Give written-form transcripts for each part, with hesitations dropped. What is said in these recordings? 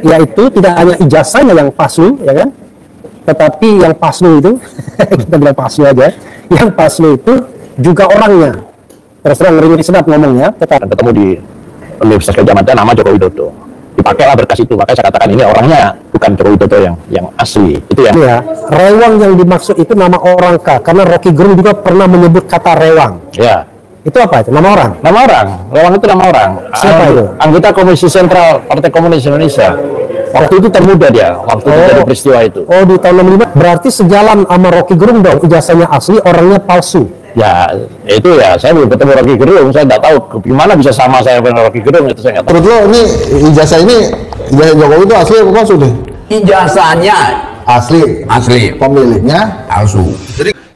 yaitu tidak hanya ijazahnya yang palsu, ya kan? Tetapi yang palsu itu, kita bilang palsu aja, yang palsu itu juga orangnya. Terus terang ngeri sedap ngomongnya, tetapi ketemu di Universitas Gadjah Mada nama Joko Widodo. Dipakailah berkas itu, makanya saya katakan ini orangnya bukan Joko Widodo yang asli. Itu ya. Ya, rewang yang dimaksud itu nama orang kah? Karena Rocky Gerung juga pernah menyebut kata rewang. Ya. Itu apa itu? Nama orang? Nama orang. Rewang itu nama orang. Siapa itu? Anggota Komisi Sentral Partai Komunis Indonesia. Waktu itu termuda dia, waktu terjadi peristiwa itu. Oh, di tahun 65. Berarti sejalan sama Rocky Gerung dong, ijazahnya asli, orangnya palsu. Ya, itu ya, saya belum ketemu Rocky Gerung, saya nggak tahu gimana bisa sama saya dengan Rocky Gerung, itu saya nggak tahu. Menurut lo ini ijazah Jokowi itu asli apa palsu nih? Ijazahnya asli, pemiliknya palsu.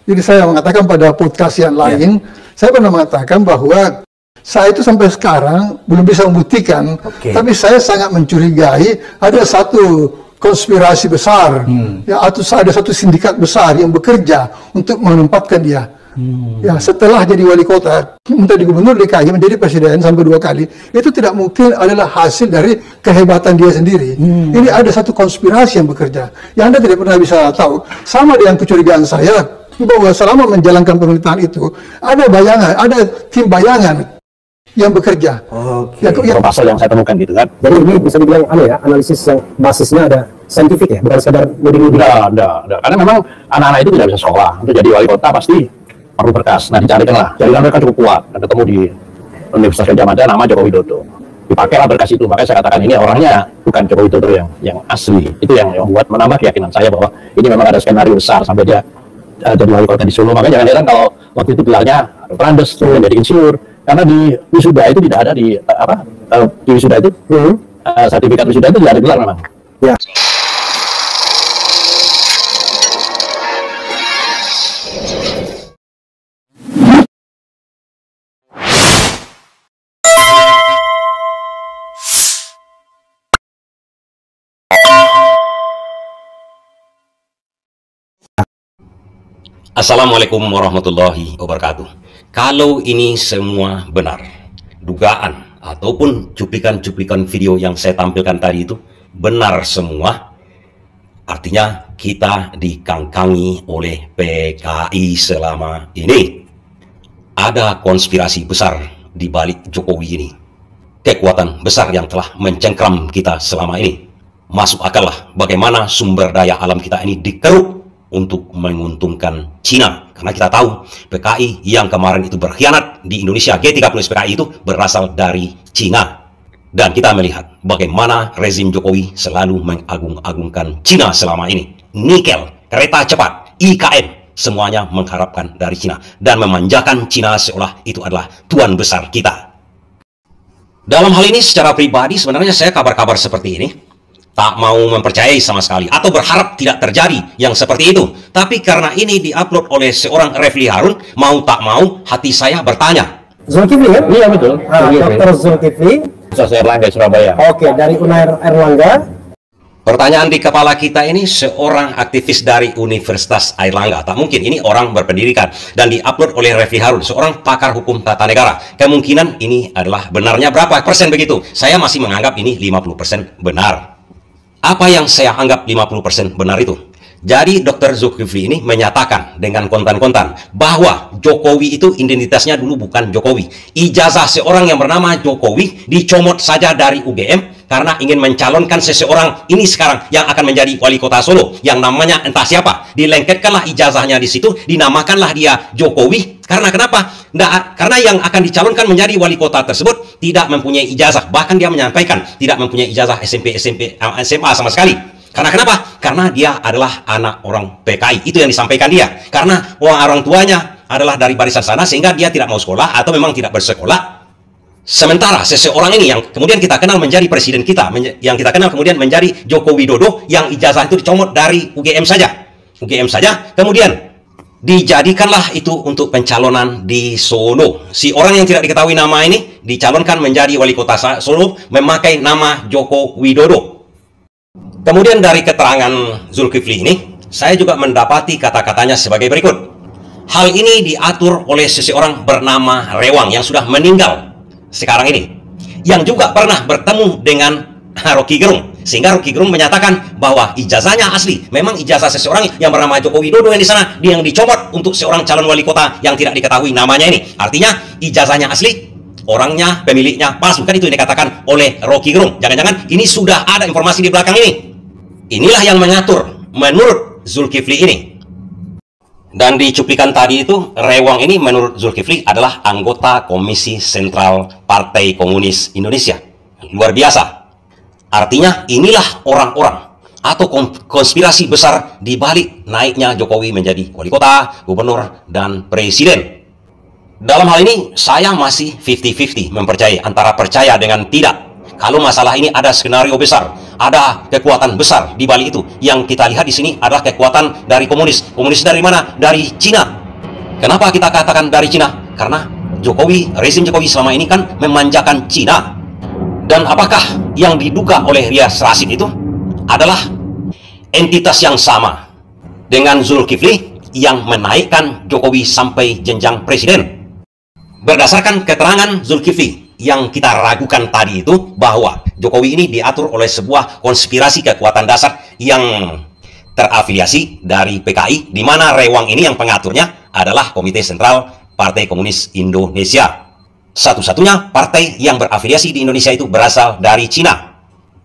Jadi saya mengatakan pada podcast yang lain, saya pernah mengatakan bahwa saya itu sampai sekarang belum bisa membuktikan, tapi saya sangat mencurigai ada satu konspirasi besar, ya, atau ada satu sindikat besar yang bekerja untuk menempatkan dia. Ya, setelah jadi wali kota, menjadi gubernur DKI, menjadi presiden sampai 2 kali, itu tidak mungkin adalah hasil dari kehebatan dia sendiri. Ini ada satu konspirasi yang bekerja, yang Anda tidak pernah bisa tahu. Sama dengan kecurigaan saya bahwa selama menjalankan pemerintahan itu ada bayangan, ada tim bayangan yang bekerja. Pasal yang saya temukan gitu kan. Jadi ini bisa dibilang analisis yang basisnya ada saintifik ya, bukan sekedar nuding-nuding. Enggak. Karena memang anak-anak itu tidak bisa sekolah. Untuk jadi wali kota pasti perlu berkas. Nah, dicarikan lah. Jaringan mereka cukup kuat. Dan ketemu di Universitas Gadjah Mada nama Joko Widodo. Dipakailah berkas itu. Makanya saya katakan ini orangnya bukan Joko Widodo yang asli. Itu yang buat menambah keyakinan saya bahwa ini memang ada skenario besar sampai dia jadi wali kota di Solo. Makanya jangan heran kalau waktu itu gelarnya Randes tuh jadi insinyur. Karena di wisuda itu tidak ada di di wisuda itu sertifikat wisuda itu tidak ada gelar memang. Ya. Assalamualaikum warahmatullahi wabarakatuh. Kalau ini semua benar, dugaan ataupun cuplikan-cuplikan video yang saya tampilkan tadi itu benar semua, artinya kita dikangkangi oleh PKI selama ini. Ada konspirasi besar di balik Jokowi ini. Kekuatan besar yang telah mencengkram kita selama ini. Masuk akal lah bagaimana sumber daya alam kita ini dikeruk untuk menguntungkan Cina. Karena kita tahu PKI yang kemarin itu berkhianat di Indonesia, G30 PKI itu berasal dari Cina. Dan kita melihat bagaimana rezim Jokowi selalu mengagung-agungkan Cina selama ini. Nikel, kereta cepat, IKN, semuanya mengharapkan dari Cina. Dan memanjakan Cina seolah itu adalah tuan besar kita. Dalam hal ini secara pribadi sebenarnya saya kabar-kabar seperti ini tak mau mempercayai sama sekali atau berharap tidak terjadi yang seperti itu. Tapi karena ini diupload oleh seorang Refli Harun, mau tak mau hati saya bertanya. Zulkifli ya? Iya betul. Dr. Zulkifli. Saya Erlangga Surabaya. Oke, dari Unair Erlangga. Pertanyaan di kepala kita ini seorang aktivis dari Universitas Airlangga. Tak mungkin ini orang berpendidikan dan diupload oleh Refli Harun, seorang pakar hukum tata negara. Kemungkinan ini adalah benarnya berapa persen begitu? Saya masih menganggap ini 50% benar. Apa yang saya anggap 50% benar itu? Jadi Dr. Zulkifli ini menyatakan dengan kontan-kontan bahwa Jokowi itu identitasnya dulu bukan Jokowi. Ijazah seorang yang bernama Jokowi dicomot saja dari UGM karena ingin mencalonkan seseorang ini sekarang yang akan menjadi wali kota Solo yang namanya entah siapa. Dilengketkanlah ijazahnya di situ, dinamakanlah dia Jokowi. Karena kenapa? Karena yang akan dicalonkan menjadi wali kota tersebut tidak mempunyai ijazah. Bahkan dia menyampaikan tidak mempunyai ijazah SMP, SMA sama sekali. Karena kenapa? Karena dia adalah anak orang PKI. Itu yang disampaikan dia. Karena orang tuanya adalah dari barisan sana sehingga dia tidak mau sekolah atau memang tidak bersekolah. Sementara seseorang ini yang kemudian kita kenal menjadi presiden kita, yang kita kenal kemudian menjadi Joko Widodo, yang ijazah itu dicomot dari UGM saja. UGM saja, kemudian dijadikanlah itu untuk pencalonan di Solo. Si orang yang tidak diketahui nama ini dicalonkan menjadi wali kota Solo memakai nama Joko Widodo. Kemudian dari keterangan Zulkifli ini, saya juga mendapati kata-katanya sebagai berikut. Hal ini diatur oleh seseorang bernama Rewang yang sudah meninggal sekarang ini, yang juga pernah bertemu dengan Rocky Gerung. Sehingga Rocky Gerung menyatakan bahwa ijazahnya asli. Memang ijazah seseorang yang bernama Joko Widodo yang di sana, dia yang dicomot untuk seorang calon wali kota yang tidak diketahui namanya ini. Artinya ijazahnya asli, orangnya, pemiliknya palsu. Kan itu yang dikatakan oleh Rocky Gerung. Jangan-jangan ini sudah ada informasi di belakang ini. Inilah yang mengatur menurut Zulkifli ini. Dan di cuplikan tadi itu, Rewang ini menurut Zulkifli adalah anggota Komisi Sentral Partai Komunis Indonesia. Luar biasa. Artinya inilah orang-orang atau konspirasi besar di balik naiknya Jokowi menjadi wali kota, gubernur, dan presiden. Dalam hal ini, saya masih 50-50 mempercayai antara percaya dengan tidak. Kalau masalah ini ada skenario besar, ada kekuatan besar di balik itu. Yang kita lihat di sini adalah kekuatan dari komunis. Komunis dari mana? Dari Cina. Kenapa kita katakan dari Cina? Karena rezim Jokowi selama ini kan memanjakan Cina. Dan apakah yang diduga oleh Rias Rasyid itu adalah entitas yang sama dengan Zulkifli yang menaikkan Jokowi sampai jenjang presiden? Berdasarkan keterangan Zulkifli yang kita ragukan tadi itu, bahwa Jokowi ini diatur oleh sebuah konspirasi kekuatan dasar yang terafiliasi dari PKI, di mana Rewang ini yang pengaturnya adalah Komite Sentral Partai Komunis Indonesia. Satu-satunya partai yang berafiliasi di Indonesia itu berasal dari Cina.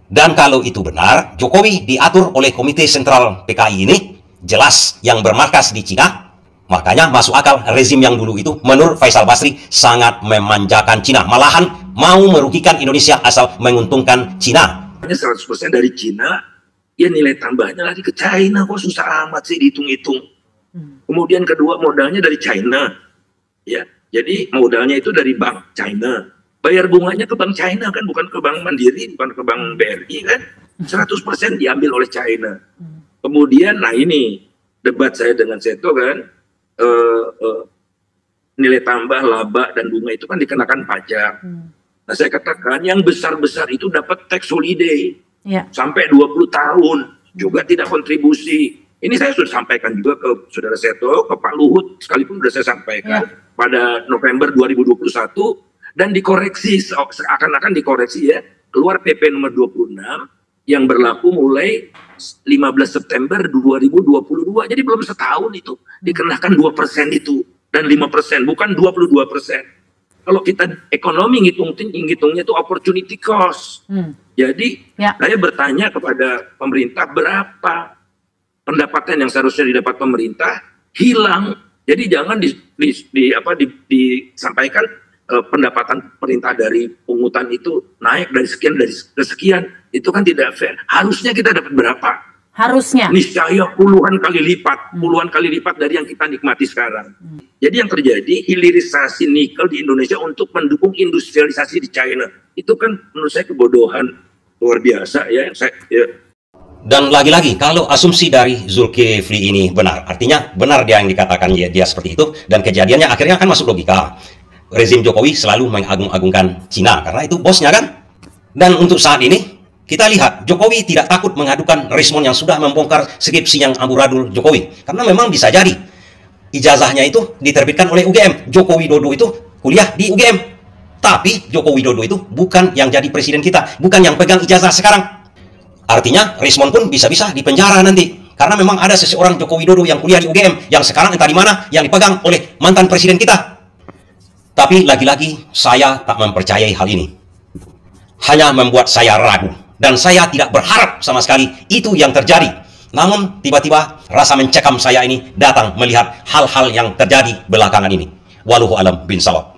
Dan kalau itu benar, Jokowi diatur oleh Komite Sentral PKI ini, jelas yang bermarkas di Cina. Makanya masuk akal rezim yang dulu itu menurut Faisal Basri sangat memanjakan Cina. Malahan mau merugikan Indonesia asal menguntungkan Cina. 100% dari Cina, ya nilai tambahnya lari ke China. Kok susah amat sih dihitung-hitung. Kemudian kedua, modalnya dari China. Ya, jadi modalnya itu dari bank China. Bayar bunganya ke bank China kan, bukan ke bank Mandiri, bukan ke bank BRI kan. 100% diambil oleh China. Kemudian, nah ini debat saya dengan Seto kan, nilai tambah, laba, dan bunga itu kan dikenakan pajak. Nah, saya katakan yang besar-besar itu dapat tax holiday sampai 20 tahun, juga tidak kontribusi. Ini saya sudah sampaikan juga ke Saudara Seto, ke Pak Luhut, sekalipun sudah saya sampaikan pada November 2021, dan dikoreksi, seakan-akan dikoreksi ya, keluar PP nomor 26 yang berlaku mulai 15 September 2022. Jadi belum setahun itu dikenakan 2% itu dan 5%, bukan 22%. Kalau kita ekonomi ngitungnya itu opportunity cost. Jadi saya bertanya kepada pemerintah, berapa pendapatan yang seharusnya didapat pemerintah hilang. Jadi jangan disampaikan pendapatan pemerintah dari pungutan itu naik dari sekian, itu kan tidak fair. Harusnya kita dapat berapa? Harusnya. Niscaya puluhan kali lipat dari yang kita nikmati sekarang. Jadi yang terjadi hilirisasi nikel di Indonesia untuk mendukung industrialisasi di China. Itu kan menurut saya kebodohan luar biasa ya. Dan lagi-lagi, kalau asumsi dari Zulkifli ini benar, artinya benar dia yang dikatakan dia seperti itu, dan kejadiannya akhirnya akan masuk logika. Rezim Jokowi selalu mengagung-agungkan Cina karena itu bosnya kan. Dan untuk saat ini kita lihat Jokowi tidak takut mengadukan Rismond yang sudah membongkar skripsi yang amburadul Jokowi, karena memang bisa jadi ijazahnya itu diterbitkan oleh UGM. Joko Widodo itu kuliah di UGM, tapi Joko Widodo itu bukan yang jadi presiden kita, bukan yang pegang ijazah sekarang. Artinya Rismond pun bisa-bisa dipenjara nanti, karena memang ada seseorang Joko Widodo yang kuliah di UGM yang sekarang entah di mana yang dipegang oleh mantan presiden kita. Tapi lagi-lagi saya tak mempercayai hal ini. Hanya membuat saya ragu. Dan saya tidak berharap sama sekali itu yang terjadi. Namun tiba-tiba rasa mencekam saya ini datang melihat hal-hal yang terjadi belakangan ini. Wallahu a'lam bishawab.